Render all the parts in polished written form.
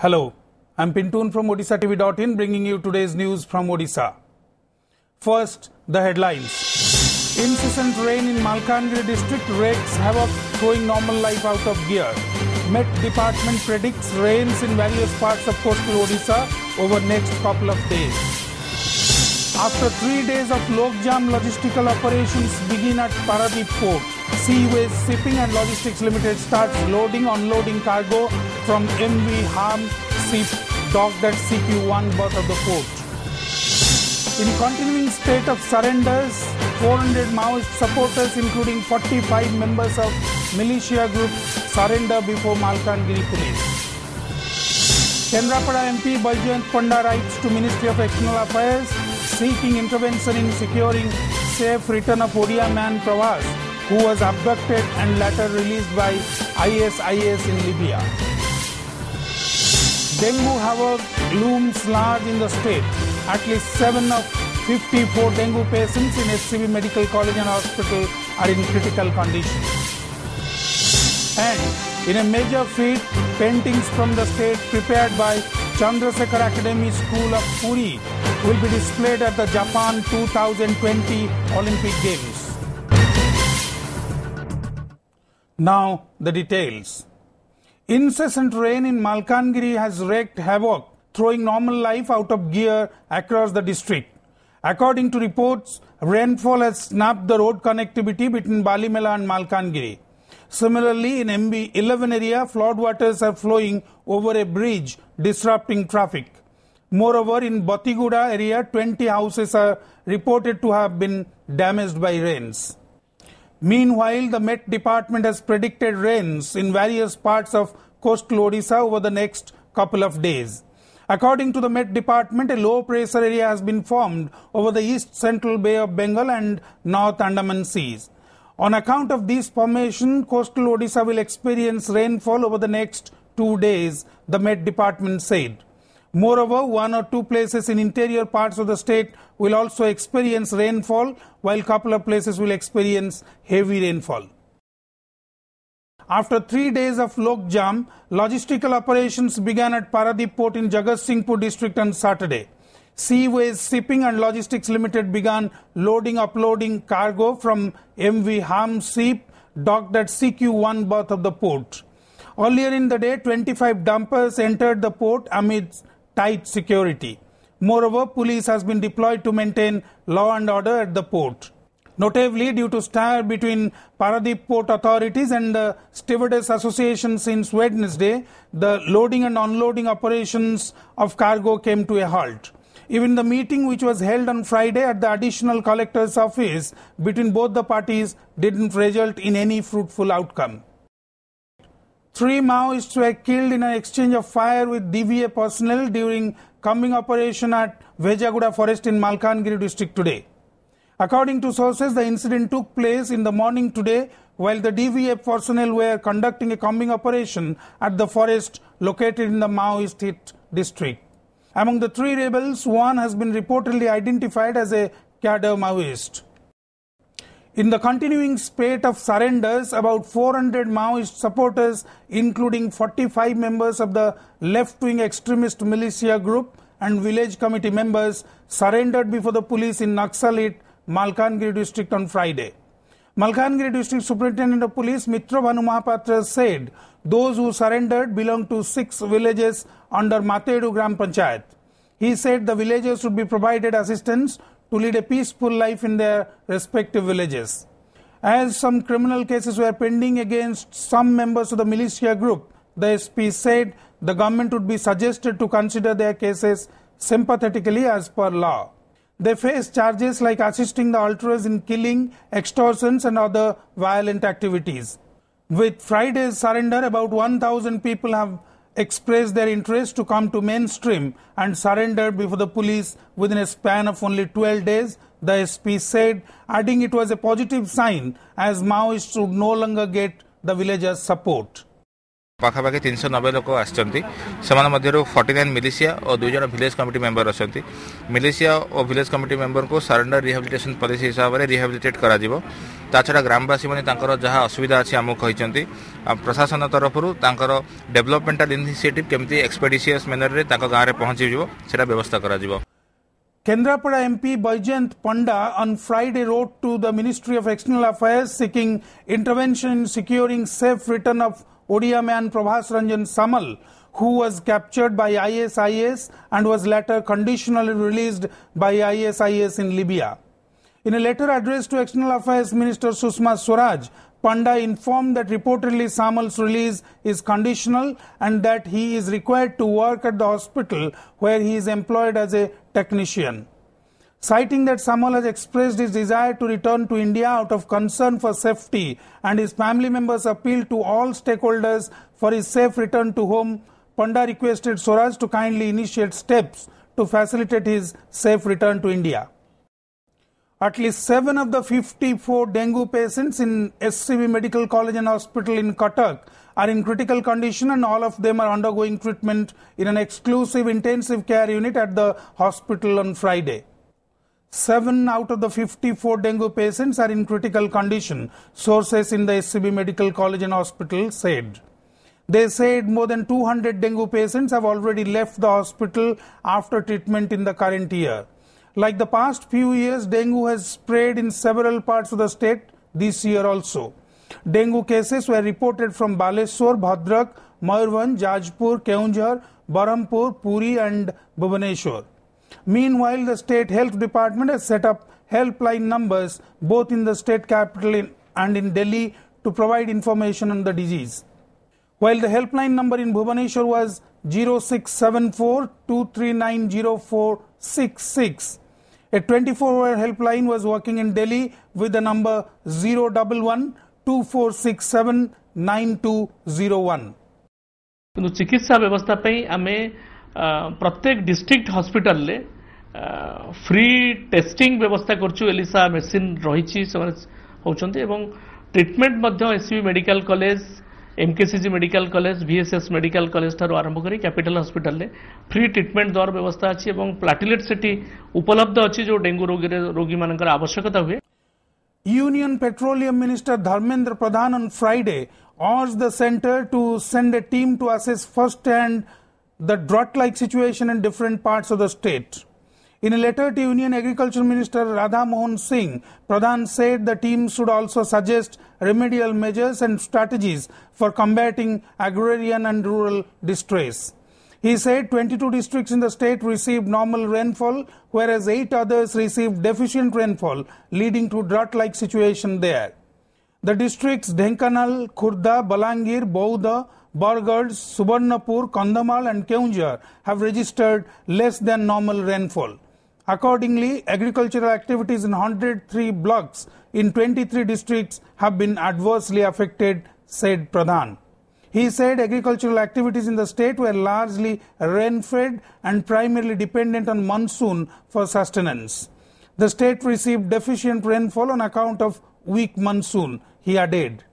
Hello, I'm Pintoon from OdissaTV.in bringing you today's news from Odisha. First, the headlines. Incessant rain in Malkangiri district wreaks havoc, throwing normal life out of gear. Met Department predicts rains in various parts of coastal Odisha over next couple of days. After 3 days of logjam, logistical operations begin at Paradip Port. Seaways Shipping and Logistics Limited starts loading unloading cargo from MV Ham ship docked at CQ1 berth of the port. In continuing state of surrenders, 400 Maoist supporters including 45 members of militia group surrender before Malkangiri police. Kendrapada MP Baijayant Panda writes to Ministry of External Affairs seeking intervention in securing safe return of Odia man Pravas, who was abducted and later released by ISIS in Libya. Dengue havoc looms large in the state. At least 7 of 54 dengue patients in SCB Medical College and Hospital are in critical condition. And in a major feat, paintings from the state prepared by Chandrasekhar Academy School of Puri will be displayed at the Japan 2020 Olympic Games. Now, the details. Incessant rain in Malkangiri has wreaked havoc, throwing normal life out of gear across the district. According to reports, rainfall has snapped the road connectivity between Balimela and Malkangiri. Similarly, in MB11 area, floodwaters are flowing over a bridge, disrupting traffic. Moreover, in Batiguda area, 20 houses are reported to have been damaged by rains. Meanwhile, the Met Department has predicted rains in various parts of coastal Odisha over the next couple of days. According to the Met Department, a low pressure area has been formed over the east central Bay of Bengal and North Andaman Seas. On account of this formation, coastal Odisha will experience rainfall over the next 2 days, the Met Department said. Moreover, 1 or 2 places in interior parts of the state will also experience rainfall, while a couple of places will experience heavy rainfall. After 3 days of logjam, logistical operations began at Paradip Port in Jagatsinghpur district on Saturday. Seaways Shipping and Logistics Limited began loading-uploading cargo from MV Ham ship docked at CQ1 berth of the port. Earlier in the day, 25 dumpers entered the port amidst tight security. Moreover, police has been deployed to maintain law and order at the port. Notably, due to stir between Paradip Port authorities and the Stewardess Association since Wednesday, the loading and unloading operations of cargo came to a halt. Even the meeting which was held on Friday at the additional collector's office between both the parties didn't result in any fruitful outcome. 3 Maoists were killed in an exchange of fire with DVA personnel during combing operation at Vejaguda forest in Malkangiri district today. According to sources, the incident took place in the morning today while the DVA personnel were conducting a combing operation at the forest located in the Maoist hit district. Among the 3 rebels, one has been reportedly identified as a cadre Maoist. In the continuing spate of surrenders, about 400 Maoist supporters, including 45 members of the left-wing extremist militia group and village committee members, surrendered before the police in Naxal-hit Malkangiri district on Friday. Malkangiri district superintendent of police Mitra Bhanu Mahapatra said those who surrendered belong to 6 villages under Matedu Gram Panchayat. He said the villagers would be provided assistance to lead a peaceful life in their respective villages. As some criminal cases were pending against some members of the militia group, the SP said the government would be suggested to consider their cases sympathetically as per law. They face charges like assisting the ultras in killing, extortions and other violent activities. With Friday's surrender, about 1,000 people have expressed their interest to come to mainstream and surrendered before the police within a span of only 12 days, the SP said, adding it was a positive sign as Maoists would no longer get the villagers' support. पाखापाखि 390 लोक आसचंती समान मध्यरु 49 militia और 2 जन village committee member असंती militia और village committee member को surrender rehabilitation policy हिसाब रे rehabilitate करा जिवो ताछडा ग्रामवासी माने तांकर जहा असुविधा अछि हमु कहिसंती प्रशासन तरफरु तांकर डेवलपमेंटल इनिशिएटिव केमती एक्सपेडिशियस मैनर रे तांको गां रे पहुंची जिवो सेटा व्यवस्था करा जिवो Kendrapada MP Baijant Panda on Friday wrote to the Ministry of External Affairs seeking intervention in securing safe return of Odia man Prabhas Ranjan Samal, who was captured by ISIS and was later conditionally released by ISIS in Libya. In a letter addressed to External Affairs Minister Sushma Swaraj, Panda informed that reportedly Samal's release is conditional and that he is required to work at the hospital where he is employed as a technician. Citing that Samal has expressed his desire to return to India out of concern for safety and his family members appealed to all stakeholders for his safe return to home, Panda requested Swaraj to kindly initiate steps to facilitate his safe return to India. At least 7 of the 54 dengue patients in SCB Medical College and Hospital in Cuttack are in critical condition and all of them are undergoing treatment in an exclusive intensive care unit at the hospital on Friday. 7 out of the 54 dengue patients are in critical condition, sources in the SCB Medical College and Hospital said. They said more than 200 dengue patients have already left the hospital after treatment in the current year. Like the past few years, dengue has spread in several parts of the state this year also. Dengue cases were reported from Baleshwar, Bhadrak, Mayurbhanj, Jajpur, Keonjhar, Berhampur, Puri and Bhubaneswar. Meanwhile, the state health department has set up helpline numbers both in the state capital and in Delhi to provide information on the disease. While the helpline number in Bhubaneswar was 0674 239 0466, a 24-hour helpline was working in Delhi with the number 011 2467 9201. किंतु चिकित्सा व्यवस्था पे आमे प्रत्येक district hospital ले free testing व्यवस्था करछु ELISA machine रहिछि होचंती एवं ट्रीटमेंट मध्य SCB medical college MKCG medical college VSS medical college ठार आरंभ करी कैपिटल हॉस्पिटल ले फ्री ट्रीटमेंट द्वार व्यवस्था अछि एवं प्लाटिलेट सेठी उपलब्ध अछि जो डेंगू रोगी मानकर आवश्यकता हुए. Union Petroleum Minister Dharmendra Pradhan on Friday urged the centre to send a team to assess firsthand the drought-like situation in different parts of the state. In a letter to Union Agriculture Minister Radha Mohan Singh, Pradhan said the team should also suggest remedial measures and strategies for combating agrarian and rural distress. He said 22 districts in the state received normal rainfall, whereas 8 others received deficient rainfall, leading to drought-like situation there. The districts Dhenkanal, Khurda, Balangir, Baudha, Bargarh, Subarnapur, Kandhamal and Keonjhar have registered less than normal rainfall. Accordingly, agricultural activities in 103 blocks in 23 districts have been adversely affected, said Pradhan. He said agricultural activities in the state were largely rain-fed and primarily dependent on monsoon for sustenance. The state received deficient rainfall on account of weak monsoon, he added.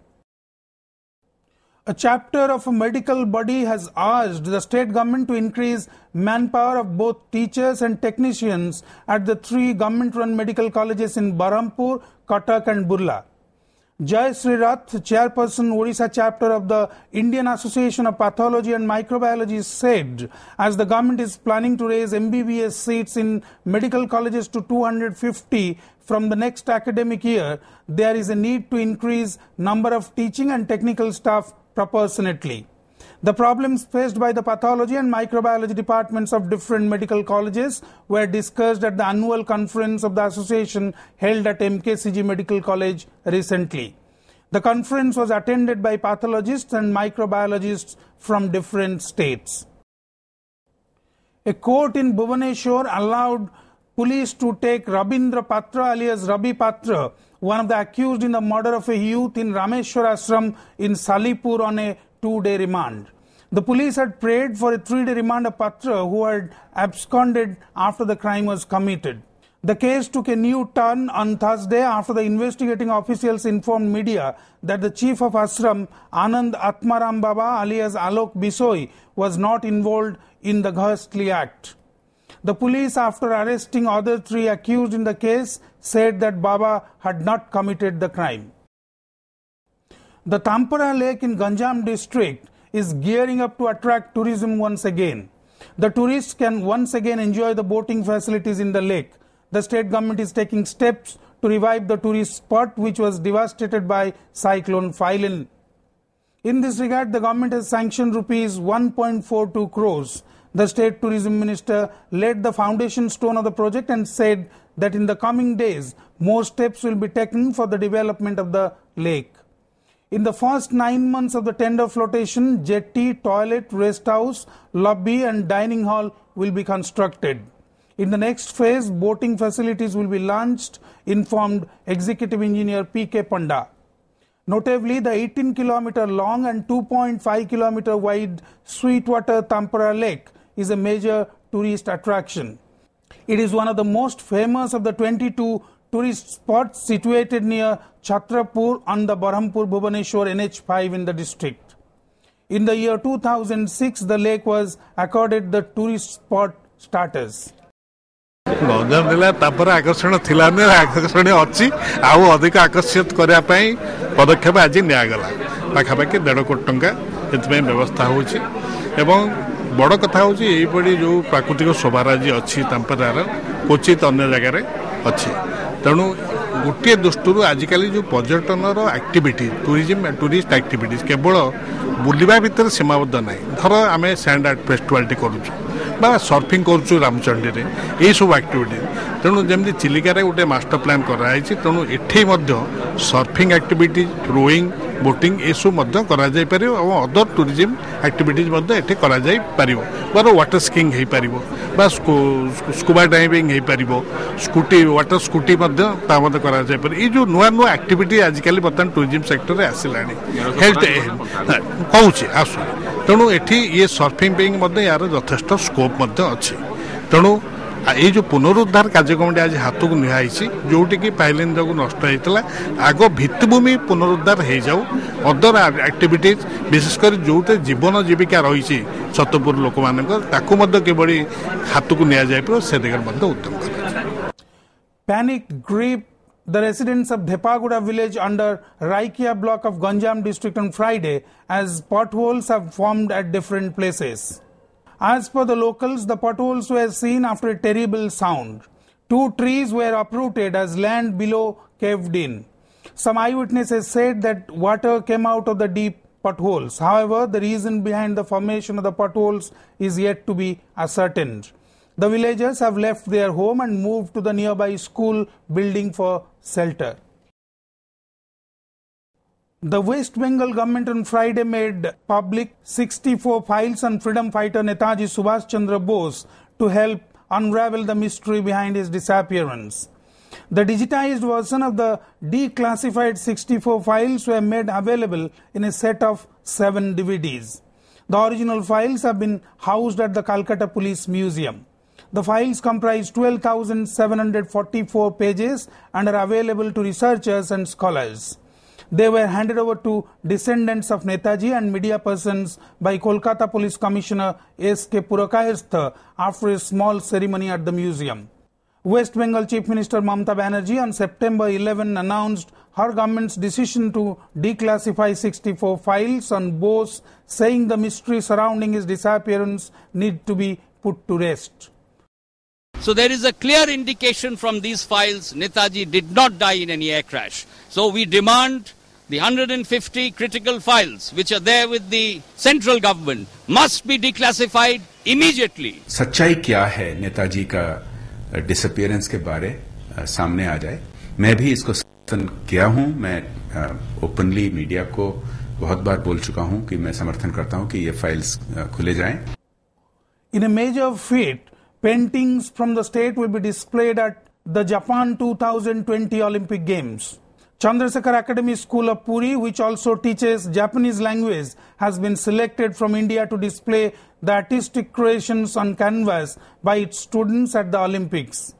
A chapter of a medical body has urged the state government to increase manpower of both teachers and technicians at the 3 government-run medical colleges in Berhampur, Cuttack and Burla. Jai Sri Rath, chairperson Odisha chapter of the Indian Association of Pathology and Microbiology, said as the government is planning to raise MBBS seats in medical colleges to 250 from the next academic year, there is a need to increase number of teaching and technical staff proportionately. The problems faced by the pathology and microbiology departments of different medical colleges were discussed at the annual conference of the association held at MKCG Medical College recently. The conference was attended by pathologists and microbiologists from different states. A court in Bhubaneswar allowed police to take Rabindra Patra alias Rabi Patra, one of the accused in the murder of a youth in Rameshwar Ashram in Salipur, on a 2-day remand. The police had prayed for a 3-day remand of Patra, who had absconded after the crime was committed. The case took a new turn on Thursday after the investigating officials informed media that the chief of ashram, Anand Atmaram Baba alias Alok Bisoi, was not involved in the ghastly act. The police, after arresting other 3 accused in the case, said that Baba had not committed the crime. The Tampara Lake in Ganjam district is gearing up to attract tourism once again. The tourists can once again enjoy the boating facilities in the lake. The state government is taking steps to revive the tourist spot which was devastated by cyclone Phylin. In this regard, the government has sanctioned rupees 1.42 crores. The state tourism minister laid the foundation stone of the project and said that in the coming days, more steps will be taken for the development of the lake. In the first 9 months of the tender flotation, jetty, toilet, rest house, lobby and dining hall will be constructed. In the next phase, boating facilities will be launched, informed Executive Engineer P.K. Panda. Notably, the 18-kilometer long and 2.5-kilometer wide Sweetwater Tampara Lake is a major tourist attraction. It is one of the most famous of the 22 tourist spots situated near Chhatrapur on the Berhampur-Bhubaneswar NH5 in the district. In the year 2006, the lake was accorded the tourist spot status. Ganjam जिला तापर आकर्षण थिला आकर्षण अच्छी आउ अधिक आकर्षित करने पदक्षेप आज निगला पाखापाखि 1.5 कोटी टंका ये व्यवस्था होची एवं बड़ कथा हूँ यही जो प्राकृतिक शोभाराजी अच्छी तांपरार क्वचित अन्य जगार अच्छी तेणु गोटे दृष्टि आजिकल जो पर्यटन एक्टिविटी टूरिस्ट एक्टिविटीज केवल बुलवा भितर सीमाबद्ध ना धर आम सैंड आर्ट फेस्टिवल करुचु बा सर्फिंग करुचु रामचंडी में यही सब एक्टिविटी तेणु जमी चिलिकार गोटे मास्टर प्लान कराई तेणु एठी सर्फिंग एक्टिविटीज रोइंग बोटिंग ये सब और अदर टूरिज्म एक्टिविटीज बार वाटर स्कीइंग हो पार बा स्कूबा डाइविंग हो पार स्कूटी वाटर स्कूटी ये जो नुआ नुआ एक्टिविटी आजिकल बर्तमान टूरिज्म सेक्टर आसला हेल्थ कहूँ आसू तेणु ये सर्फिंग यार यथेष्ट स्कोप अच्छी तेणु ये जो पुनरुद्धार कार्यक्रम आज हाथ को निहाई जोटि की फाइलिन जो नष्ट होता आग भित्तिभूमि पुनरुद्धार हो जाऊ अदर एक्टिविटीज विशेषकर जो जीवन जीविका रही छतपुर लोक मानी हाथ को नि से दिगरे उद्यम कर Panic gripped the residents of Dhepaguda village under Raikia block of Ganjam district on Friday as potholes have formed at different places. As per the locals, the potholes were seen after a terrible sound. 2 trees were uprooted as land below caved in. Some eyewitnesses said that water came out of the deep potholes. However, the reason behind the formation of the potholes is yet to be ascertained. The villagers have left their home and moved to the nearby school building for shelter. The West Bengal government on Friday made public 64 files on freedom fighter Netaji Subhash Chandra Bose to help unravel the mystery behind his disappearance. The digitized version of the declassified 64 files were made available in a set of 7 DVDs. The original files have been housed at the Calcutta Police Museum. The files comprise 12,744 pages and are available to researchers and scholars. They were handed over to descendants of Netaji and media persons by Kolkata Police Commissioner S.K. Purakayastha after a small ceremony at the museum. West Bengal Chief Minister Mamata Banerjee on September 11 announced her government's decision to declassify 64 files on Bose, saying the mystery surrounding his disappearance need to be put to rest. So there is a clear indication from these files Netaji did not die in any air crash. So we demand the 150 critical files which are there with the central government must be declassified immediately. सच्चाई क्या है नेताजी का disappearance के बारे सामने आ जाए. मैं भी इसको समर्थन किया हूं. मैं ओपनली मीडिया को बहुत बार बोल चुका हूं कि मैं समर्थन करता हूं कि ये फाइल्स खुले जाएं. In a major feat, paintings from the state will be displayed at the Japan 2020 Olympic Games. Chandrasekhar Academy School of Puri, which also teaches Japanese language, has been selected from India to display the artistic creations on canvas by its students at the Olympics.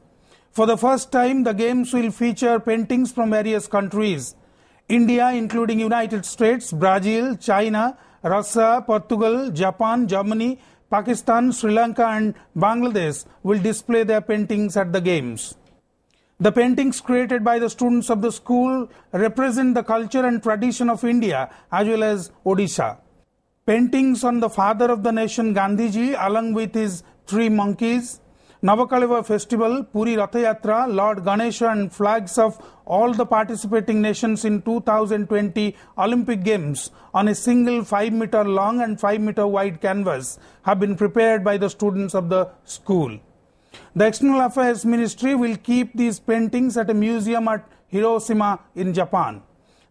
For the first time, the games will feature paintings from various countries. India, including United States, Brazil, China, Russia, Portugal, Japan, Germany, Pakistan, Sri Lanka and Bangladesh will display their paintings at the games. The paintings created by the students of the school represent the culture and tradition of India as well as Odisha. Paintings on the father of the nation Gandhiji along with his 3 monkeys, Navakaleva festival, Puri Ratha Yatra, Lord Ganesha and flags of all the participating nations in 2020 Olympic Games on a single 5-meter long and 5-meter wide canvas have been prepared by the students of the school. The External Affairs Ministry will keep these paintings at a museum at Hiroshima in Japan.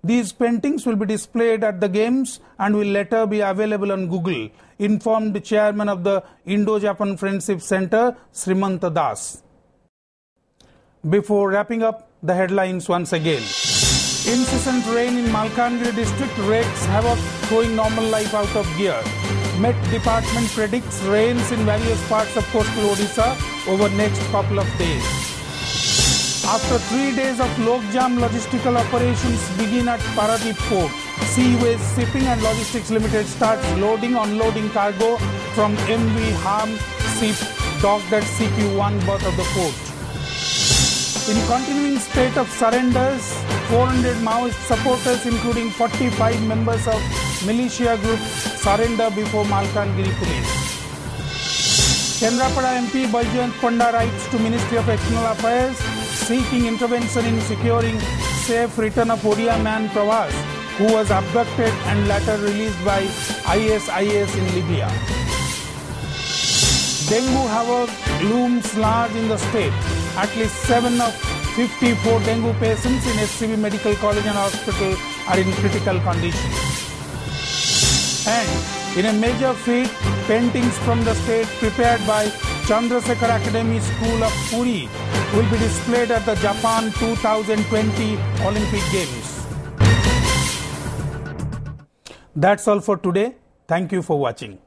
These paintings will be displayed at the games and will later be available on Google, informed the chairman of the Indo-Japan Friendship Center, Srimanta Das. Before wrapping up, the headlines once again. Incessant rain in Malkangiri district wreaks havoc, throwing normal life out of gear. Met Department predicts rains in various parts of coastal Odisha over next couple of days. After 3 days of logjam, logistical operations begin at Paradip Port. Seaways Shipping and Logistics Limited starts loading unloading cargo from MV Ham ship docked at CQ1 berth of the port. In continuing spate of surrenders, 400 Maoist supporters including 45 members of militia group surrender before Malkangiri police. Kendrapada MP Baijayant Panda writes to Ministry of External Affairs seeking intervention in securing safe return of Odia man Pravas, who was abducted and later released by ISIS in Libya. Dengue havoc looms large in the state. At least 7 of 54 dengue patients in SCB Medical College and Hospital are in critical condition. And in a major feat, paintings from the state prepared by Chandrasekhar Academy School of Puri will be displayed at the Japan 2020 Olympic Games. That's all for today. Thank you for watching.